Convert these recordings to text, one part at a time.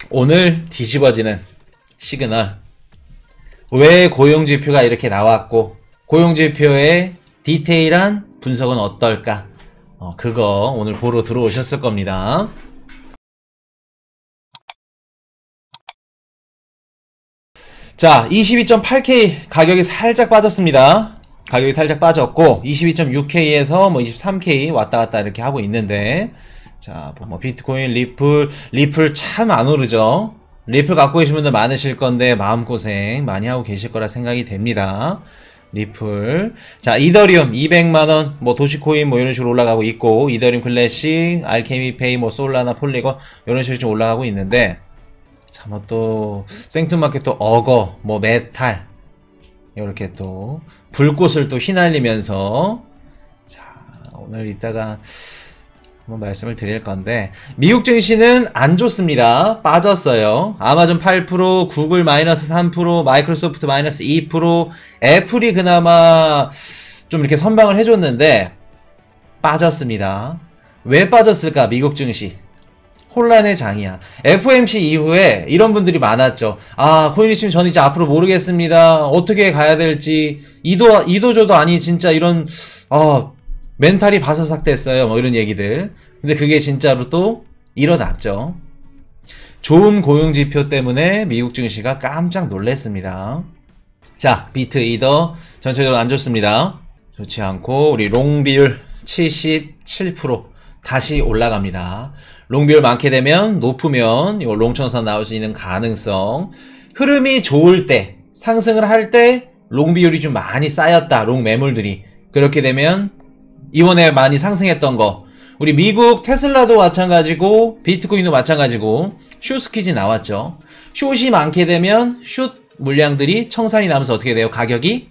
오늘 뒤집어지는 시그널. 왜 고용지표가 이렇게 나왔고 고용지표의 디테일한 분석은 어떨까? 그거 오늘 보러 들어오셨을 겁니다. 자, 22.8K 가격이 살짝 빠졌습니다. 가격이 살짝 빠졌고 22.6K에서 23K 왔다갔다 이렇게 하고 있는데, 자, 비트코인, 리플 참 안 오르죠. 리플 갖고 계신 분들 많으실 건데 마음고생 많이 하고 계실 거라 생각이 됩니다. 리플. 자, 이더리움 200만원, 도시코인 이런 식으로 올라가고 있고, 이더리움 클래식, 알케미페이, 솔라나, 폴리곤 이런 식으로 좀 올라가고 있는데, 자, 또 생뚱맞게 또 어거, 메탈 이렇게 또 불꽃을 또 휘날리면서, 자, 오늘 이따가 한번 말씀을 드릴 건데, 미국 증시는 안 좋습니다. 빠졌어요. 아마존 8%, 구글 마이너스 3%, 마이크로소프트 마이너스 2%, 애플이 그나마 좀 이렇게 선방을 해줬는데 빠졌습니다. 왜 빠졌을까? 미국 증시 혼란의 장이야. FOMC 이후에 이런 분들이 많았죠. 아, 코인리치님 저는 이제 앞으로 모르겠습니다. 어떻게 가야 될지. 이도저도 아니 진짜 이런 멘탈이 바사삭 됐어요. 이런 얘기들. 근데 그게 진짜로 또 일어났죠. 좋은 고용지표 때문에 미국 증시가 깜짝 놀랐습니다. 자, 비트, 이더 전체적으로 안 좋습니다. 좋지 않고, 우리 롱 비율 77% 다시 올라갑니다. 롱 비율 많게 되면, 높으면 이거 롱천선 나올 수 있는 가능성. 흐름이 좋을 때, 상승을 할 때 롱 비율이 좀 많이 쌓였다. 롱 매물들이. 그렇게 되면 이번에 많이 상승했던 거, 우리 미국 테슬라도 마찬가지고 비트코인도 마찬가지고 숏스퀴즈 나왔죠. 숏이 많게 되면 숏 물량들이 청산이 나면서 어떻게 돼요? 가격이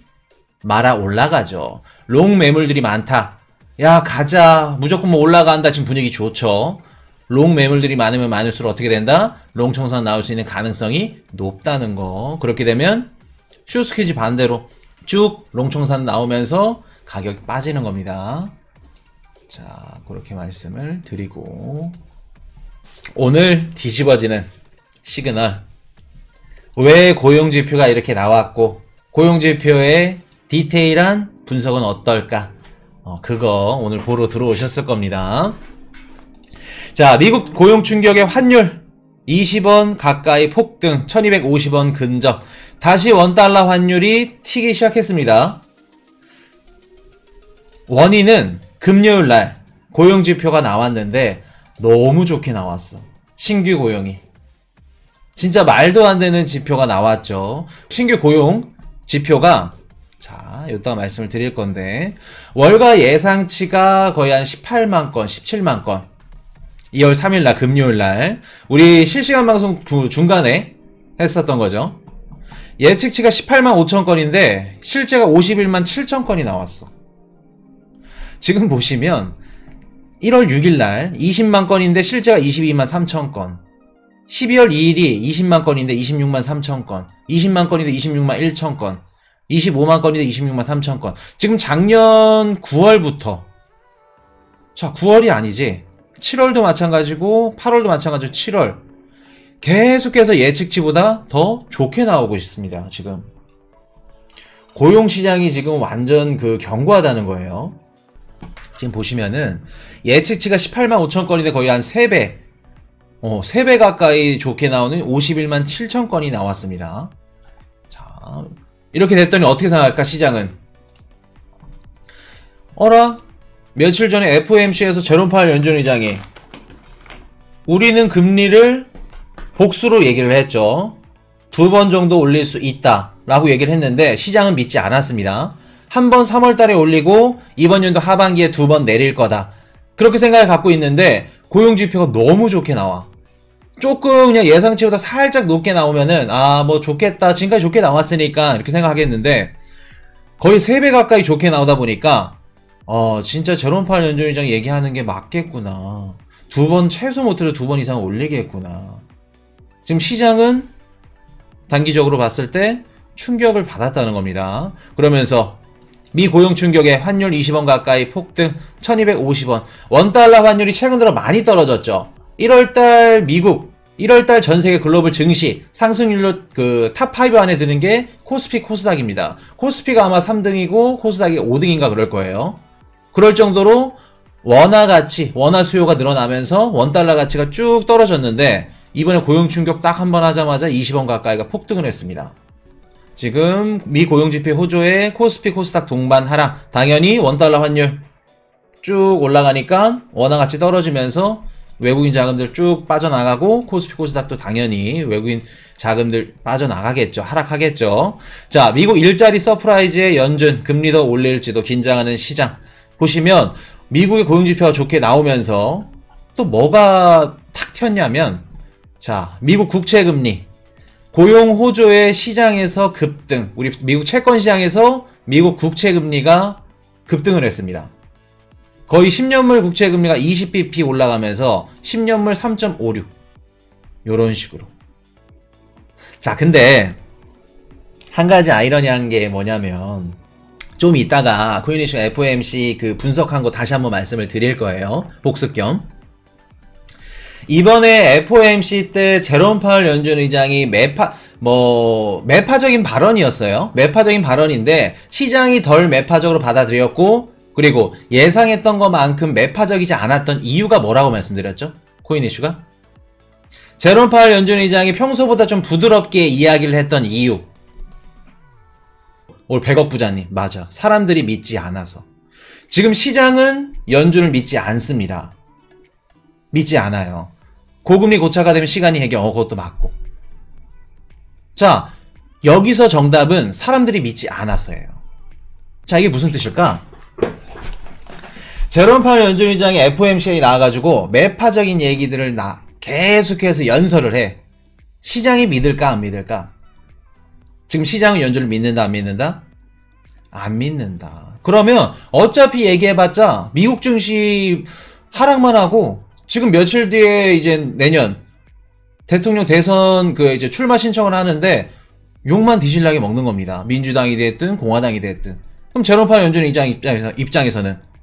말아 올라가죠. 롱 매물들이 많다. 야, 가자. 무조건 올라간다. 지금 분위기 좋죠. 롱 매물들이 많으면 많을수록 어떻게 된다? 롱 청산 나올 수 있는 가능성이 높다는 거. 그렇게 되면 숏스퀴즈 반대로 쭉 롱 청산 나오면서 가격이 빠지는 겁니다. 자, 그렇게 말씀을 드리고, 오늘 뒤집어지는 시그널. 왜 고용지표가 이렇게 나왔고 고용지표의 디테일한 분석은 어떨까? 그거 오늘 보러 들어오셨을 겁니다. 자, 미국 고용 충격의 환율 20원 가까이 폭등, 1250원 근접. 다시 원달러 환율이 튀기 시작했습니다. 원인은 금요일날 고용지표가 나왔는데 너무 좋게 나왔어. 신규 고용이. 진짜 말도 안 되는 지표가 나왔죠. 신규 고용 지표가, 자, 이따가 말씀을 드릴 건데, 월가 예상치가 거의 한 18만 건, 17만 건. 2월 3일날 금요일날 우리 실시간 방송 중간에 했었던 거죠. 예측치가 18만 5천 건인데 실제가 51만 7천 건이 나왔어. 지금 보시면 1월 6일날 20만 건인데 실제가 22만 3천 건, 12월 2일이 20만 건인데 26만 3천 건, 20만 건인데 26만 1천 건, 25만 건인데 26만 3천 건. 지금 작년 9월부터, 자, 9월이 아니지, 7월도 마찬가지고 8월도 마찬가지고 7월 계속해서 예측치보다 더 좋게 나오고 있습니다. 지금 고용시장이 지금 완전 견고하다는 거예요. 지금 보시면은 예측치가 18만 5천 건인데 거의 한 3배, 3배 가까이 좋게 나오는 51만 7천 건이 나왔습니다. 자, 이렇게 됐더니 어떻게 생각할까, 시장은? 어라? 며칠 전에 FOMC에서 제롬 파월 연준의장이 우리는 금리를 복수로 얘기를 했죠. 2번 정도 올릴 수 있다 라고 얘기를 했는데 시장은 믿지 않았습니다. 한 번 3월달에 올리고 이번 연도 하반기에 2번 내릴 거다, 그렇게 생각을 갖고 있는데 고용지표가 너무 좋게 나와. 조금 그냥 예상치보다 살짝 높게 나오면은 좋겠다, 지금까지 좋게 나왔으니까 이렇게 생각하겠는데, 거의 3배 가까이 좋게 나오다 보니까 진짜 제롬 파월 연준의장이 얘기하는 게 맞겠구나, 2번, 최소 못해도 2번 이상 올리겠구나. 지금 시장은 단기적으로 봤을 때 충격을 받았다는 겁니다. 그러면서 미 고용 충격에 환율 20원 가까이 폭등, 1250원. 원달러 환율이 최근 들어 많이 떨어졌죠. 1월달 미국 1월달 전세계 글로벌 증시 상승률로 그 탑5 안에 드는 게 코스피 코스닥입니다. 코스피가 아마 3등이고 코스닥이 5등인가 그럴 거예요. 그럴 정도로 원화 가치, 원화 수요가 늘어나면서 원달러 가치가 쭉 떨어졌는데 이번에 고용 충격 딱 한 번 하자마자 20원 가까이가 폭등을 했습니다. 지금 미 고용지표 호조에 코스피 코스닥 동반 하락, 당연히 원달러 환율 쭉 올라가니까 원화 가치 떨어지면서 외국인 자금들 쭉 빠져나가고 코스피 코스닥도 당연히 외국인 자금들 빠져나가겠죠. 하락하겠죠. 자, 미국 일자리 서프라이즈의 연준 금리 더 올릴지도 긴장하는 시장. 보시면 미국의 고용지표가 좋게 나오면서 또 뭐가 탁 튀었냐면, 자, 미국 국채금리 고용 호조의 시장에서 급등, 우리 미국 채권 시장에서 미국 국채금리가 급등을 했습니다. 거의 10년물 국채금리가 20bp 올라가면서 10년물 3.56 요런 식으로. 자, 근데 한 가지 아이러니한 게 뭐냐면 좀 이따가 코인이슈 FOMC 그 분석한 거 다시 한번 말씀을 드릴 거예요. 복습 겸. 이번에 FOMC 때 제롬 파월 연준 의장이 매파적인 발언이었어요. 매파적인 발언인데 시장이 덜 매파적으로 받아들였고, 그리고 예상했던 것만큼 매파적이지 않았던 이유가 뭐라고 말씀드렸죠? 코인 이슈가? 제롬 파월 연준 의장이 평소보다 좀 부드럽게 이야기를 했던 이유. 올 100억 부자님, 맞아. 사람들이 믿지 않아서. 지금 시장은 연준을 믿지 않습니다. 믿지 않아요. 고금리 고차가 되면 시간이 해결, 그것도 맞고. 자, 여기서 정답은 사람들이 믿지 않아서예요. 자, 이게 무슨 뜻일까? 제롬 파월 연준 의장이 FOMC에 나와가지고 매파적인 얘기들을 계속해서 연설을 해. 시장이 믿을까 안 믿을까? 지금 시장은 연준을 믿는다 안 믿는다? 안 믿는다. 그러면 어차피 얘기해봤자 미국 증시 하락만 하고, 지금 며칠 뒤에 이제 내년 대통령 대선 그 이제 출마 신청을 하는데 욕만 뒤질나게 먹는 겁니다. 민주당이 됐든 공화당이 됐든. 그럼 제롬 파월 연준 의장 입장에서는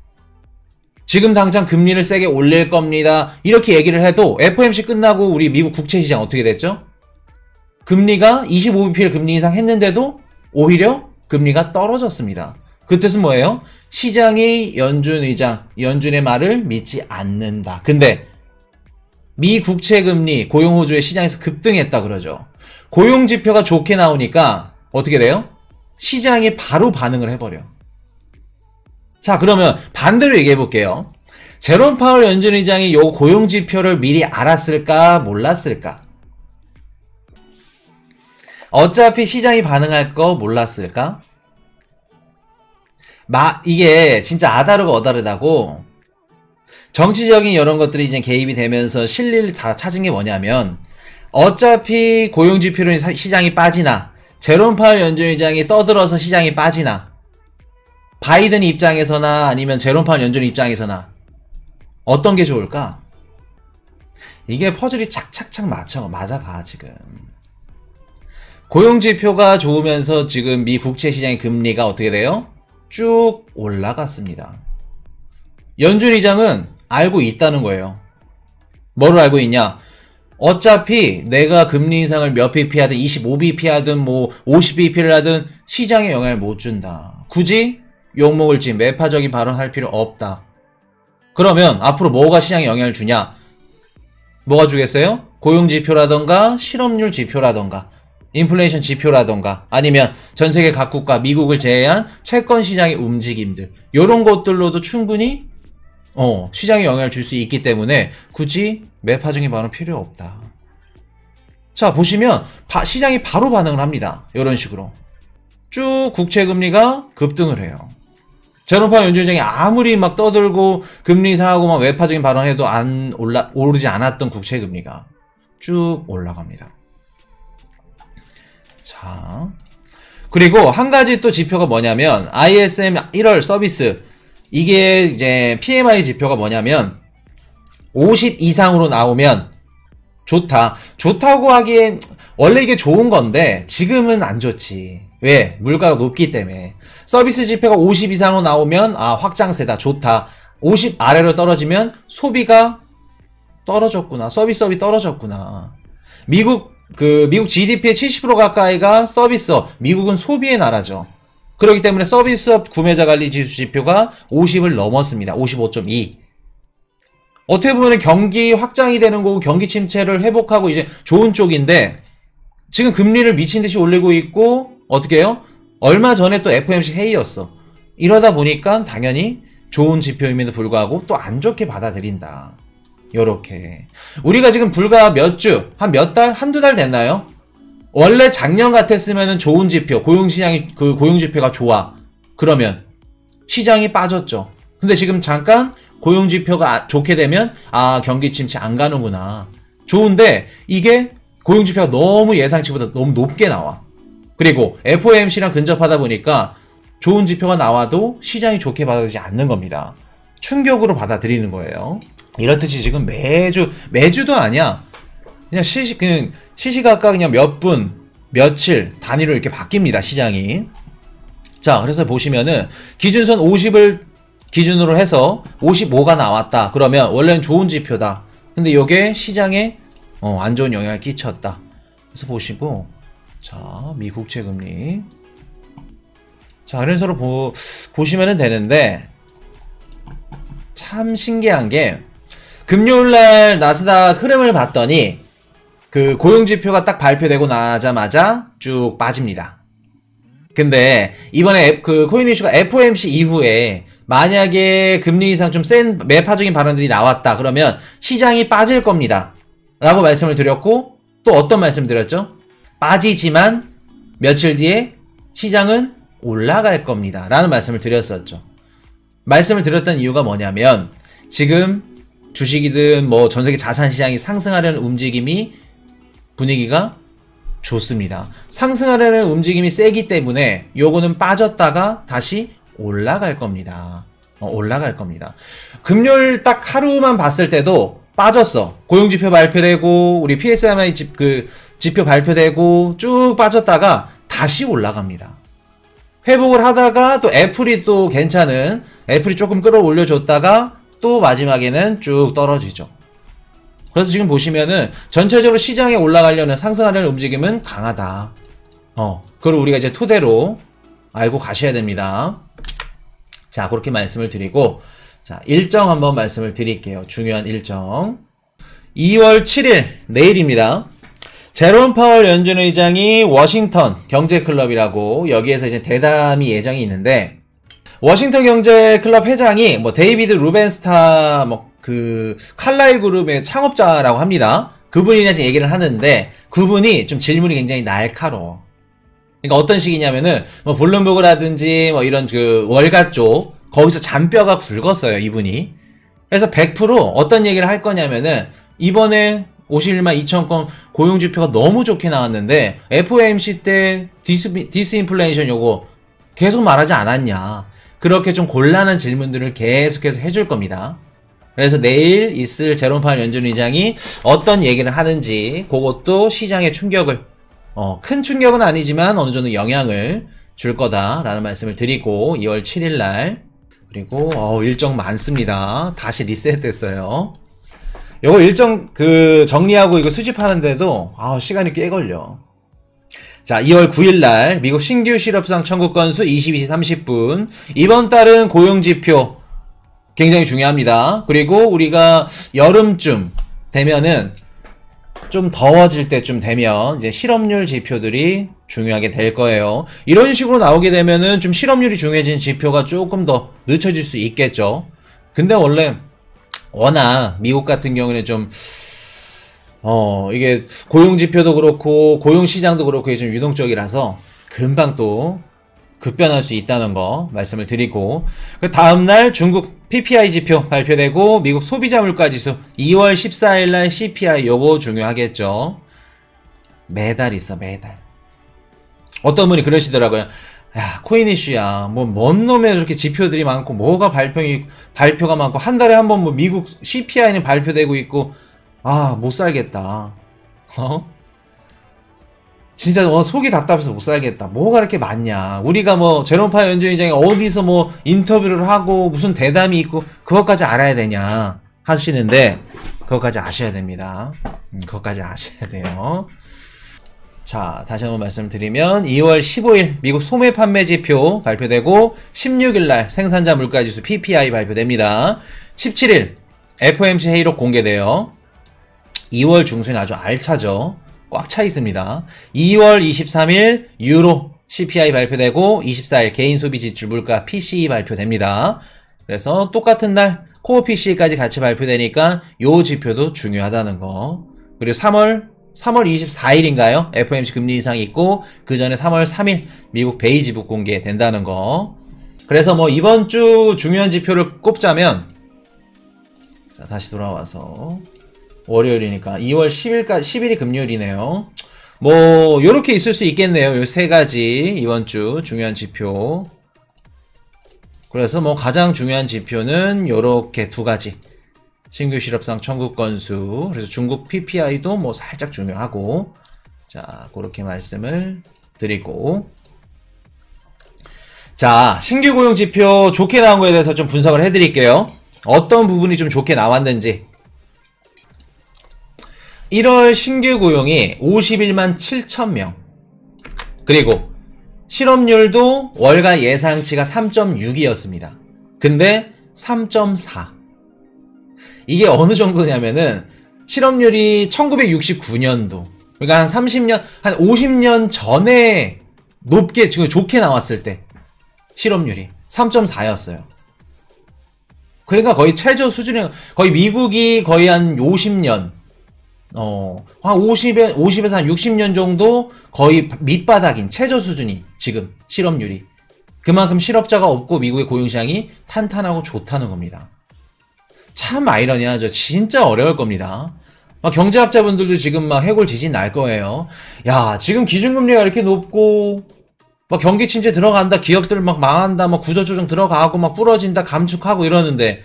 지금 당장 금리를 세게 올릴 겁니다. 이렇게 얘기를 해도 FOMC 끝나고 우리 미국 국채 시장 어떻게 됐죠? 금리가 25bp를 금리 인상 했는데도 오히려 금리가 떨어졌습니다. 그 뜻은 뭐예요? 시장이 연준 의장, 연준의 말을 믿지 않는다. 근데 미 국채 금리, 고용 호조의 시장에서 급등했다 그러죠. 고용 지표가 좋게 나오니까 어떻게 돼요? 시장이 바로 반응을 해버려. 자, 그러면 반대로 얘기해 볼게요. 제롬 파월 연준 의장이 요 고용 지표를 미리 알았을까, 몰랐을까? 어차피 시장이 반응할 거 몰랐을까? 이게 진짜 아다르고 어다르다고, 정치적인 이런 것들이 이제 개입이 되면서 실리를 다 찾은 게 뭐냐면, 어차피 고용지표로 시장이 빠지나, 제롬 파월 연준 의장이 떠들어서 시장이 빠지나, 바이든 입장에서나 아니면 제롬 파월 연준 입장에서나 어떤 게 좋을까? 이게 퍼즐이 착착착 맞아가 지금. 고용지표가 좋으면서 지금 미 국채 시장의 금리가 어떻게 돼요? 쭉 올라갔습니다. 연준 의장은 알고 있다는 거예요. 뭐를 알고 있냐? 어차피 내가 금리 인상을 몇 bp 하든 25bp 하든 뭐 50bp를 하든 시장에 영향을 못 준다. 굳이 욕먹을 지 매파적인 발언할 필요 없다. 그러면 앞으로 뭐가 시장에 영향을 주냐? 뭐가 주겠어요? 고용지표라던가 실업률 지표라던가 인플레이션 지표라던가 아니면 전세계 각국과 미국을 제외한 채권 시장의 움직임들, 요런 것들로도 충분히 시장에 영향을 줄 수 있기 때문에 굳이 매파적인 발언 필요 없다. 자, 보시면 시장이 바로 반응을 합니다. 이런 식으로 쭉 국채금리가 급등을 해요. 제롬 파월 연준 의장이 아무리 막 떠들고 금리 인상하고 막 매파적인 발언해도 오르지 않았던 국채금리가 쭉 올라갑니다. 자, 그리고 한 가지 또 지표가 뭐냐면 ISM 1월 서비스, 이게 이제 PMI 지표가 뭐냐면 50 이상으로 나오면 좋다. 좋다고 하기엔 원래 이게 좋은 건데 지금은 안 좋지. 왜? 물가가 높기 때문에. 서비스 지표가 50 이상으로 나오면 확장세다, 좋다. 50 아래로 떨어지면 소비가 떨어졌구나, 서비스업이 떨어졌구나, 미국 GDP의 70% 가까이가 서비스업, 미국은 소비의 나라죠. 그렇기 때문에 서비스업 구매자 관리 지수 지표가 50을 넘었습니다. 55.2. 어떻게 보면 경기 확장이 되는 거고 경기 침체를 회복하고 이제 좋은 쪽인데 지금 금리를 미친 듯이 올리고 있고 어떻게 해요? 얼마 전에 또 FOMC 회의였어. 이러다 보니까 당연히 좋은 지표임에도 불구하고 또 안 좋게 받아들인다. 요렇게. 우리가 지금 불과 몇 주, 한 몇 달, 한두 달 됐나요? 원래 작년 같았으면 좋은 지표, 고용시장이, 고용지표가 좋아. 그러면 시장이 빠졌죠. 근데 지금 잠깐 고용지표가 좋게 되면, 경기 침체 안 가는구나. 좋은데, 이게 고용지표가 너무 예상치보다 너무 높게 나와. 그리고 FOMC랑 근접하다 보니까 좋은 지표가 나와도 시장이 좋게 받아들이지 않는 겁니다. 충격으로 받아들이는 거예요. 이렇듯이 지금 매주도 아니야. 그냥 시시각각 그냥 몇 분, 며칠 단위로 이렇게 바뀝니다, 시장이. 자, 그래서 보시면은 기준선 50을 기준으로 해서 55가 나왔다. 그러면 원래는 좋은 지표다. 근데 이게 시장에 안 좋은 영향을 끼쳤다. 그래서 보시고, 자, 미 국채 금리. 자, 이런 식으로 보시면 되는데, 참 신기한 게, 금요일날 나스닥 흐름을 봤더니, 고용지표가 딱 발표되고 나자마자 쭉 빠집니다. 근데, 이번에 코인 이슈가 FOMC 이후에, 만약에 금리 인상 좀 센 매파적인 발언들이 나왔다. 그러면 시장이 빠질 겁니다. 라고 말씀을 드렸고, 또 어떤 말씀 드렸죠? 빠지지만, 며칠 뒤에 시장은 올라갈 겁니다. 라는 말씀을 드렸었죠. 말씀을 드렸던 이유가 뭐냐면 지금 주식이든 뭐 전세계 자산시장이 상승하려는 움직임이 분위기가 좋습니다. 상승하려는 움직임이 세기 때문에 요거는 빠졌다가 다시 올라갈 겁니다. 올라갈 겁니다. 금요일 딱 하루만 봤을 때도 빠졌어. 고용지표 발표되고 우리 PSMI 지표 발표되고 쭉 빠졌다가 다시 올라갑니다. 회복을 하다가 또 애플이 또 괜찮은 애플이 조금 끌어올려줬다가 또 마지막에는 쭉 떨어지죠. 그래서 지금 보시면은 전체적으로 시장에 올라가려는 상승하려는 움직임은 강하다. 그걸 우리가 이제 토대로 알고 가셔야 됩니다. 자, 그렇게 말씀을 드리고, 자, 일정 한번 말씀을 드릴게요. 중요한 일정. 2월 7일 내일입니다. 제롬 파월 연준 의장이 워싱턴 경제클럽이라고 여기에서 이제 대담이 예정이 있는데 워싱턴 경제클럽 회장이 뭐 데이비드 루벤스타 칼라일 그룹의 창업자라고 합니다. 그분이 이제 얘기를 하는데 그분이 좀 질문이 굉장히 날카로워. 그러니까 어떤 식이냐면은 뭐 블룸버그라든지 뭐 이런 월가 쪽 거기서 잔뼈가 굵었어요, 이분이. 그래서 100% 어떤 얘기를 할 거냐면은 이번에 51만 2천 건 고용지표가 너무 좋게 나왔는데 FOMC 때 디스인플레이션 요거 계속 말하지 않았냐. 그렇게 좀 곤란한 질문들을 계속해서 해줄 겁니다. 그래서 내일 있을 제롬 파월 연준 의장이 어떤 얘기를 하는지 그것도 시장에 충격을 큰 충격은 아니지만 어느 정도 영향을 줄 거다라는 말씀을 드리고 2월 7일 날 그리고 일정 많습니다. 다시 리셋됐어요. 요거 일정 정리하고 이거 수집하는데도 시간이 꽤 걸려. 자, 2월 9일날 미국 신규 실업수당 청구 건수 22시 30분. 이번 달은 고용지표 굉장히 중요합니다. 그리고 우리가 여름쯤 되면은 좀 더워질 때쯤 되면 이제 실업률 지표들이 중요하게 될 거예요. 이런 식으로 나오게 되면은 좀 실업률이 중요해진 지표가 조금 더 늦춰질 수 있겠죠. 근데 원래 워낙 미국 같은 경우는 좀 이게 고용지표도 그렇고 고용시장도 그렇고 좀 유동적이라서 금방 또 급변할 수 있다는 거 말씀을 드리고 그 다음날 중국 PPI 지표 발표되고 미국 소비자 물가지수 2월 14일날 CPI 요거 중요하겠죠. 매달 있어, 매달. 어떤 분이 그러시더라고요. 야, 코인 이슈야. 뭔 놈의 이렇게 지표들이 많고, 뭐가 발표가 많고, 한 달에 한 번 미국 CPI는 발표되고 있고, 못 살겠다. 진짜 속이 답답해서 못 살겠다. 뭐가 이렇게 많냐. 우리가 제롬 파월 연준 의장이 어디서 인터뷰를 하고, 무슨 대담이 있고, 그것까지 알아야 되냐. 하시는데, 그것까지 아셔야 됩니다. 그것까지 아셔야 돼요. 자, 다시 한번 말씀드리면 2월 15일 미국 소매 판매 지표 발표되고 16일날 생산자 물가지수 PPI 발표됩니다. 17일 FOMC 회의록 공개돼요. 2월 중순이 아주 알차죠. 꽉 차 있습니다. 2월 23일 유로 CPI 발표되고 24일 개인 소비 지출 물가 PCE 발표됩니다. 그래서 똑같은 날 코어 PCE까지 같이 발표되니까 요 지표도 중요하다는 거. 그리고 3월 24일인가요? FOMC 금리 인상이 있고 그 전에 3월 3일 미국 베이지북 공개된다는 거. 그래서 뭐 이번 주 중요한 지표를 꼽자면, 자, 다시 돌아와서 월요일이니까 2월 10일이 금요일이네요. 뭐 요렇게 있을 수 있겠네요. 요 세 가지 이번 주 중요한 지표. 그래서 뭐 가장 중요한 지표는 요렇게 두 가지. 신규 실업상 청구 건수, 그래서 중국 PPI도 뭐 살짝 중요하고, 자, 그렇게 말씀을 드리고, 자, 신규 고용 지표 좋게 나온 거에 대해서 좀 분석을 해드릴게요. 어떤 부분이 좀 좋게 나왔는지. 1월 신규 고용이 51만 7천명. 그리고 실업률도 월가 예상치가 3.6이었습니다. 근데 3.4. 이게 어느 정도냐면은 실업률이 1969년도, 그러니까 한 30년, 한 50년 전에 높게, 지금 좋게 나왔을 때 실업률이 3.4였어요. 그러니까 거의 최저 수준이, 거의 미국이 거의 한 50년, 한 50에서 한 60년 정도 거의 밑바닥인 최저 수준이 지금 실업률이. 그만큼 실업자가 없고 미국의 고용시장이 탄탄하고 좋다는 겁니다. 참 아이러니하죠. 진짜 어려울 겁니다. 막 경제학자분들도 지금 막 해골 지진 날 거예요. 야, 지금 기준금리가 이렇게 높고 막 경기 침체 들어간다, 기업들 막 망한다, 막 구조조정 들어가고 막 부러진다, 감축하고 이러는데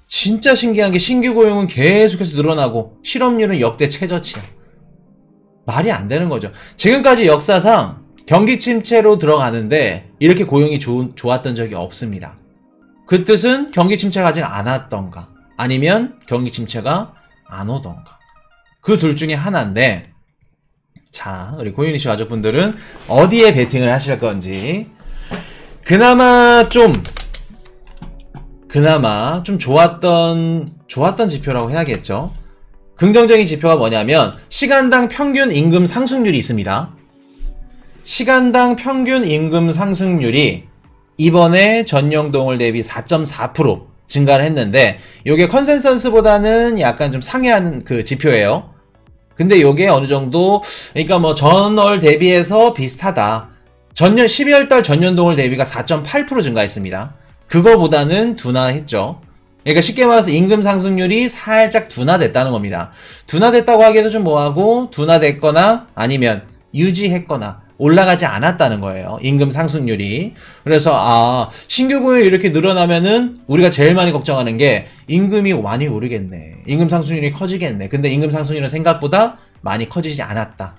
진짜 신기한 게 신규 고용은 계속해서 늘어나고 실업률은 역대 최저치야. 말이 안 되는 거죠. 지금까지 역사상 경기 침체로 들어가는데 이렇게 고용이 좋았던 적이 없습니다. 그 뜻은 경기 침체가 아직 안 왔던가, 아니면 경기 침체가 안 오던가, 그 둘 중에 하나인데, 자, 우리 고윤이씨 가족분들은 어디에 베팅을 하실 건지. 그나마 좀 좋았던 지표라고 해야겠죠. 긍정적인 지표가 뭐냐면 시간당 평균 임금 상승률이 있습니다. 시간당 평균 임금 상승률이 이번에 전년동월 대비 4.4% 증가를 했는데, 요게 컨센서스보다는 약간 좀 상회하는 그 지표예요. 근데 요게 어느 정도, 그러니까 뭐 전월 대비해서 비슷하다. 12월달 전년동월 대비가 4.8% 증가했습니다. 그거보다는 둔화했죠. 그러니까 쉽게 말해서 임금 상승률이 살짝 둔화됐다는 겁니다. 둔화됐다고 하기에도 좀 뭐하고, 둔화됐거나 아니면 유지했거나 올라가지 않았다는 거예요. 임금 상승률이. 그래서 신규 고용이 이렇게 늘어나면은 우리가 제일 많이 걱정하는 게 임금이 많이 오르겠네, 임금 상승률이 커지겠네. 근데 임금 상승률은 생각보다 많이 커지지 않았다.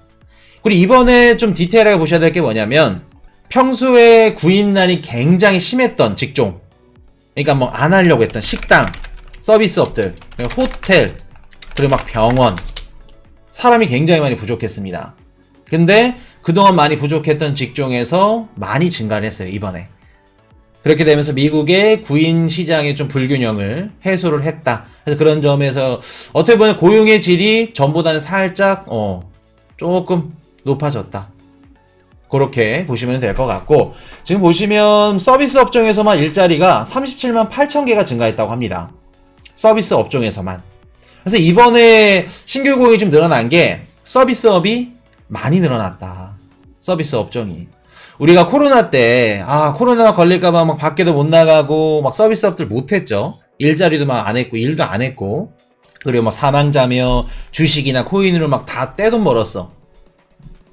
그리고 이번에 좀 디테일하게 보셔야 될 게 뭐냐면, 평소에 구인난이 굉장히 심했던 직종, 그러니까 뭐 안 하려고 했던 식당, 서비스업들, 호텔, 그리고 막 병원, 사람이 굉장히 많이 부족했습니다. 근데 그동안 많이 부족했던 직종에서 많이 증가를 했어요, 이번에. 그렇게 되면서 미국의 구인 시장의 좀 불균형을 해소를 했다. 그래서 그런 점에서 어떻게 보면 고용의 질이 전보다는 살짝 조금 높아졌다. 그렇게 보시면 될 것 같고, 지금 보시면 서비스 업종에서만 일자리가 37만 8천 개가 증가했다고 합니다. 서비스 업종에서만. 그래서 이번에 신규 고용이 좀 늘어난 게 서비스업이 많이 늘어났다. 서비스 업종이. 우리가 코로나 때 코로나 걸릴까봐 막 밖에도 못 나가고 막 서비스업들 못했죠. 일자리도 막 안 했고 일도 안 했고, 그리고 막 사망자며 주식이나 코인으로 막 다 떼돈 벌었어.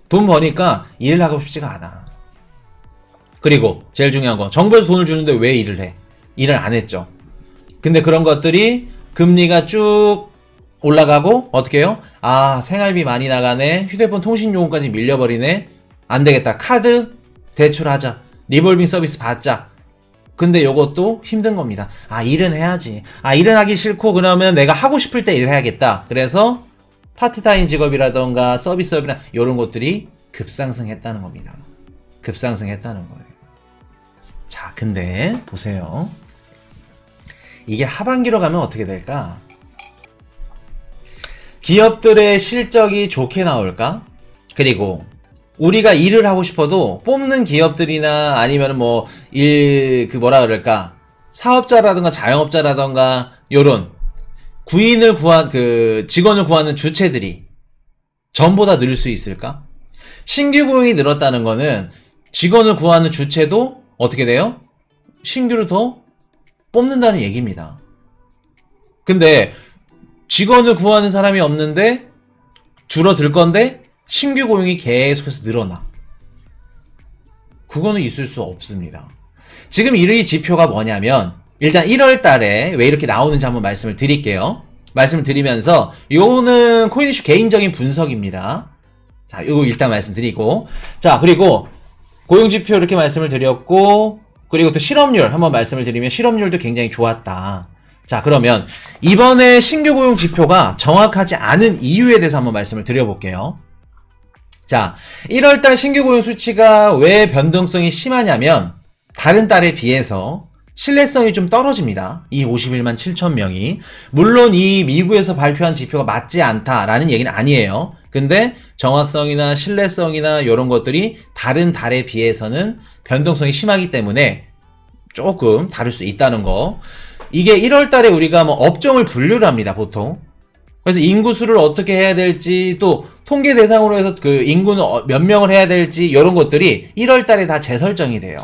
돈 버니까 일을 하고 싶지가 않아. 그리고 제일 중요한 건 정부에서 돈을 주는데 왜 일을 해? 일을 안 했죠. 근데 그런 것들이 금리가 쭉 올라가고 어떻게 해요? 생활비 많이 나가네, 휴대폰 통신요금까지 밀려버리네, 안되겠다, 카드 대출하자, 리볼빙 서비스 받자. 근데 요것도 힘든 겁니다. 아, 일은 해야지. 아, 일은 하기 싫고 그러면 내가 하고 싶을 때 일을 해야겠다. 그래서 파트타임 직업이라던가 서비스업이나 이런 것들이 급상승했다는 겁니다. 급상승했다는 거예요. 자, 근데 보세요. 이게 하반기로 가면 어떻게 될까? 기업들의 실적이 좋게 나올까? 그리고 우리가 일을 하고 싶어도 뽑는 기업들이나 아니면 뭐 뭐라 그럴까? 사업자라든가 자영업자라든가 요런 구인을 구한 직원을 구하는 주체들이 전보다 늘 수 있을까? 신규 고용이 늘었다는 거는 직원을 구하는 주체도 어떻게 돼요? 신규로 더 뽑는다는 얘기입니다. 근데 직원을 구하는 사람이 없는데 줄어들 건데 신규 고용이 계속해서 늘어나. 그거는 있을 수 없습니다. 지금 이 지표가 뭐냐면 일단 1월 달에 왜 이렇게 나오는지 한번 말씀을 드릴게요. 말씀을 드리면서 요거는 코인이슈 개인적인 분석입니다. 자, 요거 일단 말씀드리고, 자, 그리고 고용지표 이렇게 말씀을 드렸고, 그리고 또 실업률 한번 말씀을 드리면 실업률도 굉장히 좋았다. 자, 그러면 이번에 신규 고용 지표가 정확하지 않은 이유에 대해서 한번 말씀을 드려볼게요. 자, 1월달 신규 고용 수치가 왜 변동성이 심하냐면 다른 달에 비해서 신뢰성이 좀 떨어집니다. 이 51만 7천 명이. 물론 이 미국에서 발표한 지표가 맞지 않다라는 얘기는 아니에요. 근데 정확성이나 신뢰성이나 이런 것들이 다른 달에 비해서는 변동성이 심하기 때문에 조금 다를 수 있다는 거. 이게 1월 달에 우리가 뭐 업종을 분류를 합니다, 보통. 그래서 인구수를 어떻게 해야 될지, 또 통계 대상으로 해서 그 인구는 몇 명을 해야 될지, 이런 것들이 1월 달에 다 재설정이 돼요.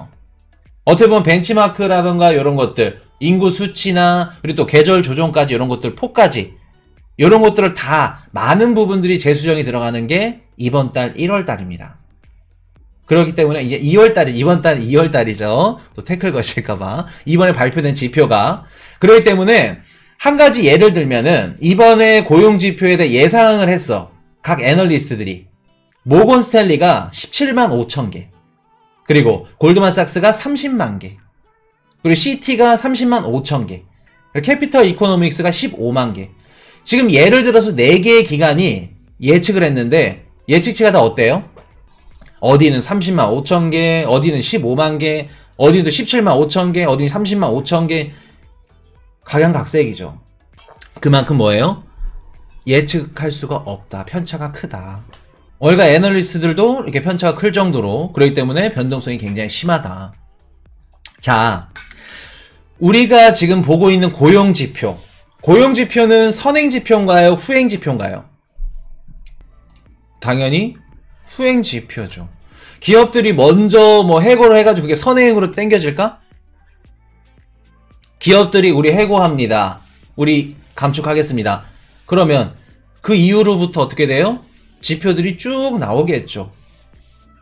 어떻게 보면 벤치마크라던가 이런 것들, 인구 수치나, 그리고 또 계절 조정까지 이런 것들, 폭까지, 이런 것들을 다 많은 부분들이 재수정이 들어가는 게 이번 달 1월 달입니다. 그렇기 때문에 이제 2월 달이, 이번 달 2월 달이죠. 또 태클 거실까봐. 이번에 발표된 지표가. 그렇기 때문에 한 가지 예를 들면은 이번에 고용지표에 대해 예상을 했어. 각 애널리스트들이. 모건 스탠리가 17만 5천 개. 그리고 골드만삭스가 30만 개. 그리고 CT가 30만 5천 개. 캐피털 이코노믹스가 15만 개. 지금 예를 들어서 4개의 기관이 예측을 했는데 예측치가 다 어때요? 어디는 30만 5천 개, 어디는 15만 개, 어디는 17만 5천 개, 어디는 30만 5천 개. 각양각색이죠. 그만큼 뭐예요? 예측할 수가 없다. 편차가 크다. 월가 애널리스트들도 이렇게 편차가 클 정도로, 그렇기 때문에 변동성이 굉장히 심하다. 자, 우리가 지금 보고 있는 고용지표. 고용지표는 선행지표인가요? 후행지표인가요? 당연히 후행지표죠. 기업들이 먼저 뭐 해고를 해가지고 그게 선행으로 땡겨질까? 기업들이 우리 해고합니다. 우리 감축하겠습니다. 그러면 그 이후로부터 어떻게 돼요? 지표들이 쭉 나오겠죠.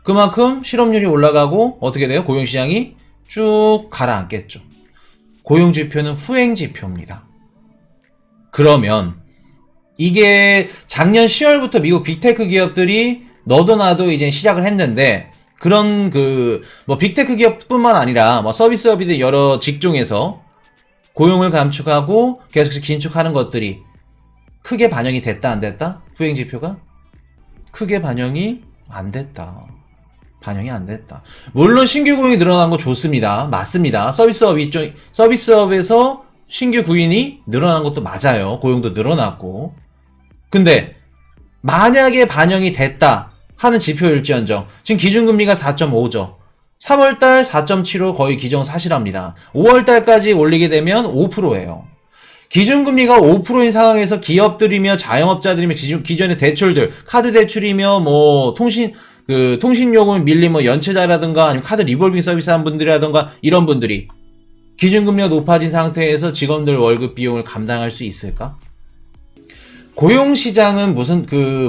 그만큼 실업률이 올라가고 어떻게 돼요? 고용시장이 쭉 가라앉겠죠. 고용지표는 후행지표입니다. 그러면 이게 작년 10월부터 미국 빅테크 기업들이 너도 나도 이제 시작을 했는데, 그런 뭐 빅테크 기업뿐만 아니라 뭐 서비스업이든 여러 직종에서 고용을 감축하고 계속해서 긴축하는 것들이 크게 반영이 됐다 안 됐다? 후행지표가? 크게 반영이 안 됐다. 반영이 안 됐다. 물론 신규 고용이 늘어난 거 좋습니다. 맞습니다. 서비스업에서 신규 구인이 늘어난 것도 맞아요. 고용도 늘어났고. 근데 만약에 반영이 됐다 하는 지표일지언정, 지금 기준금리가 4.5죠. 3월달 4.75 거의 기정사실합니다. 5월달까지 올리게 되면 5%예요. 기준금리가 5%인 상황에서 기업들이며 자영업자들이며 기존의 대출들, 카드 대출이며 뭐 통신요금 밀린 뭐 연체자라든가 아니면 카드 리볼빙 서비스 한 분들이라든가 이런 분들이 기준금리가 높아진 상태에서 직원들 월급 비용을 감당할 수 있을까? 고용시장은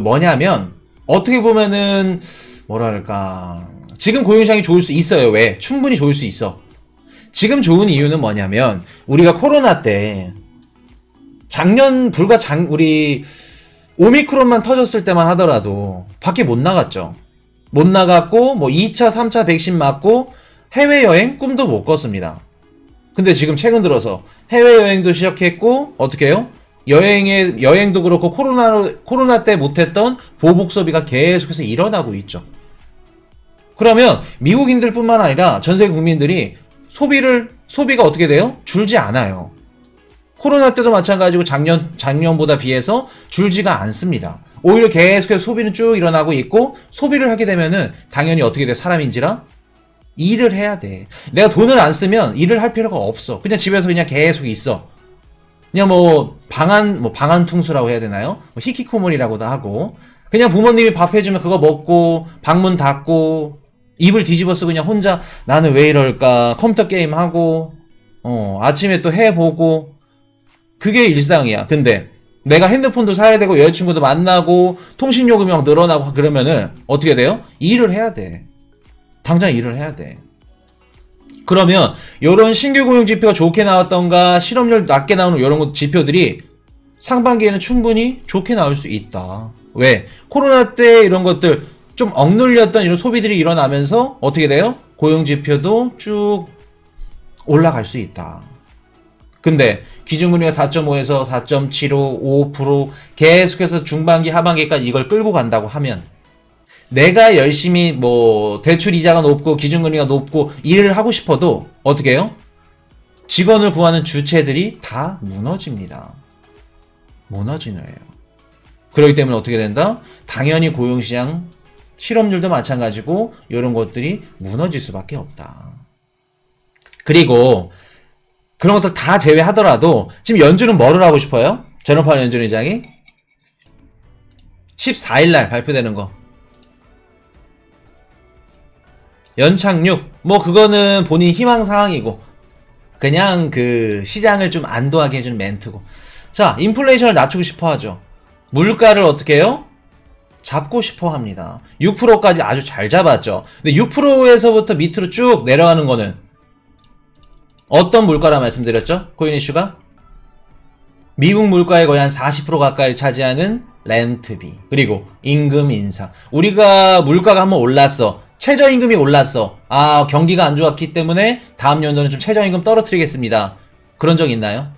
뭐냐면, 어떻게 보면은, 뭐랄까, 지금 고용시장이 좋을 수 있어요. 왜? 충분히 좋을 수 있어. 지금 좋은 이유는 뭐냐면, 우리가 코로나 때, 우리, 오미크론만 터졌을 때만 하더라도, 밖에 못 나갔죠. 못 나갔고, 뭐 2차, 3차 백신 맞고, 해외여행 꿈도 못 꿨습니다. 근데 지금 최근 들어서 해외여행도 시작했고, 어떻게 해요? 여행도 그렇고, 코로나 때 못했던 보복 소비가 계속해서 일어나고 있죠. 그러면 미국인들 뿐만 아니라 전 세계 국민들이 소비가 어떻게 돼요? 줄지 않아요. 코로나 때도 마찬가지고 작년보다 비해서 줄지가 않습니다. 오히려 계속해서 소비는 쭉 일어나고 있고, 소비를 하게 되면은 당연히 어떻게 돼? 사람인지라 일을 해야 돼. 내가 돈을 안 쓰면 일을 할 필요가 없어. 그냥 집에서 그냥 계속 있어. 그냥 방한퉁수라고 해야 되나요? 히키코모리라고도 하고, 그냥 부모님이 밥 해주면 그거 먹고, 방문 닫고, 입을 뒤집어서 그냥 혼자 나는 왜 이럴까? 컴퓨터 게임 하고, 아침에 또 해보고, 그게 일상이야. 근데 내가 핸드폰도 사야 되고, 여자친구도 만나고, 통신요금이 막 늘어나고 그러면은 어떻게 돼요? 일을 해야 돼. 당장 일을 해야 돼. 그러면 요런 신규 고용 지표가 좋게 나왔던가, 실업률 낮게 나오는 요런 지표들이 상반기에는 충분히 좋게 나올 수 있다. 왜? 코로나 때 이런 것들 좀 억눌렸던 이런 소비들이 일어나면서 어떻게 돼요? 고용 지표도 쭉 올라갈 수 있다. 근데 기준금리가 4.5에서 4.75, 5% 계속해서 중반기 하반기까지 이걸 끌고 간다고 하면, 내가 열심히 대출 이자가 높고 기준금리가 높고 일을 하고 싶어도 어떻게 해요? 직원을 구하는 주체들이 다 무너집니다. 무너지는 거예요. 그렇기 때문에 어떻게 된다? 당연히 고용시장, 실업률도 마찬가지고 이런 것들이 무너질 수밖에 없다. 그리고 그런 것들 다 제외하더라도 지금 연준은 뭐를 하고 싶어요? 제롬 파월 연준 의장이 14일날 발표되는 거, 연착륙, 그거는 본인 희망사항이고, 그냥 그 시장을 좀 안도하게 해주는 멘트고. 자, 인플레이션을 낮추고 싶어 하죠. 물가를 어떻게 해요? 잡고 싶어 합니다. 6%까지 아주 잘 잡았죠. 근데 6%에서부터 밑으로 쭉 내려가는 거는 어떤 물가라 말씀드렸죠? 코인 이슈가? 미국 물가의 거의 한 40% 가까이 차지하는 렌트비, 그리고 임금 인상. 우리가 물가가 한번 올랐어. 최저임금이 올랐어. 경기가 안 좋았기 때문에 다음 연도는 좀 최저임금 떨어뜨리겠습니다. 그런 적 있나요?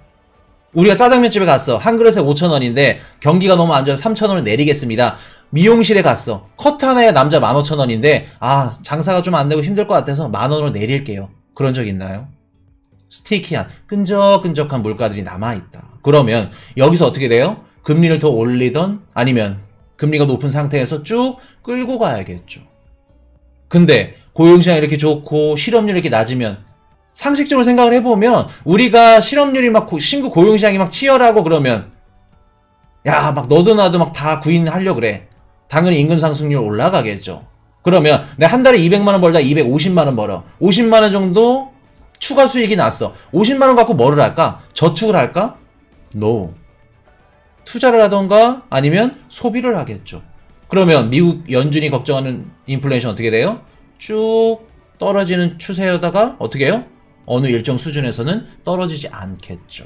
우리가 짜장면집에 갔어. 한 그릇에 5,000원인데 경기가 너무 안 좋아서 3,000원을 내리겠습니다. 미용실에 갔어. 커트 하나에 남자 15,000원인데 장사가 좀 안 되고 힘들 것 같아서 10,000원으로 내릴게요. 그런 적 있나요? 스티키한 끈적끈적한 물가들이 남아있다. 그러면 여기서 어떻게 돼요? 금리를 더 올리던, 아니면 금리가 높은 상태에서 쭉 끌고 가야겠죠. 근데 고용시장이 이렇게 좋고 실업률이 이렇게 낮으면, 상식적으로 생각을 해보면 우리가 실업률이 신규 고용시장이 치열하고 그러면 너도 나도 다 구인하려고 그래. 당연히 임금 상승률 올라가겠죠. 그러면 내가 한 달에 200만원 벌다 250만원 벌어. 50만원 정도 추가 수익이 났어. 50만원 갖고 뭐를 할까? 저축을 할까? No. 투자를 하던가 아니면 소비를 하겠죠. 그러면 미국 연준이 걱정하는 인플레이션 어떻게 돼요? 쭉 떨어지는 추세여다가 어떻게 해요? 어느 일정 수준에서는 떨어지지 않겠죠.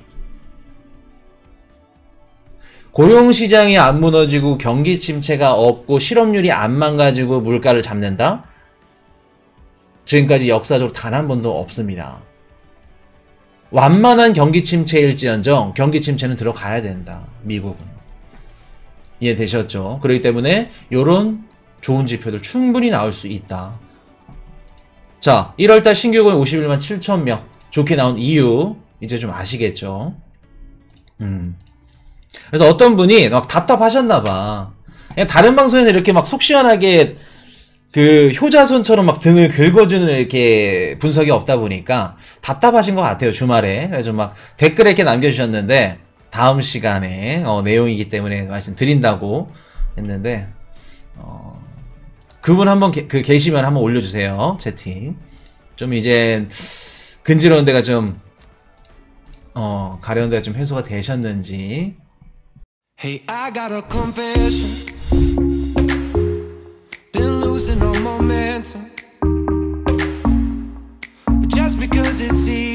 고용시장이 안 무너지고 경기 침체가 없고 실업률이 안 망가지고 물가를 잡는다? 지금까지 역사적으로 단 한 번도 없습니다. 완만한 경기 침체일지언정 경기 침체는 들어가야 된다. 미국은. 이해되셨죠? 그렇기 때문에 요런 좋은 지표들 충분히 나올 수 있다. 자, 1월달 신규 고용 51만 7천명 좋게 나온 이유 이제 좀 아시겠죠? 그래서 어떤 분이 답답하셨나봐. 그냥 다른 방송에서 이렇게 속 시원하게 그 효자손처럼 등을 긁어주는 이렇게 분석이 없다 보니까 답답하신 것 같아요, 주말에. 그래서 댓글에 이렇게 남겨주셨는데, 다음 시간에 내용이기 때문에 말씀드린다고 했는데, 그분 한번 계시면 한번 올려주세요, 채팅. 좀 이제 근지러운 데가 좀 가려운 데가 좀 해소가 되셨는지. Hey, I got a confession. Been losing all momentum. Just because it's easy.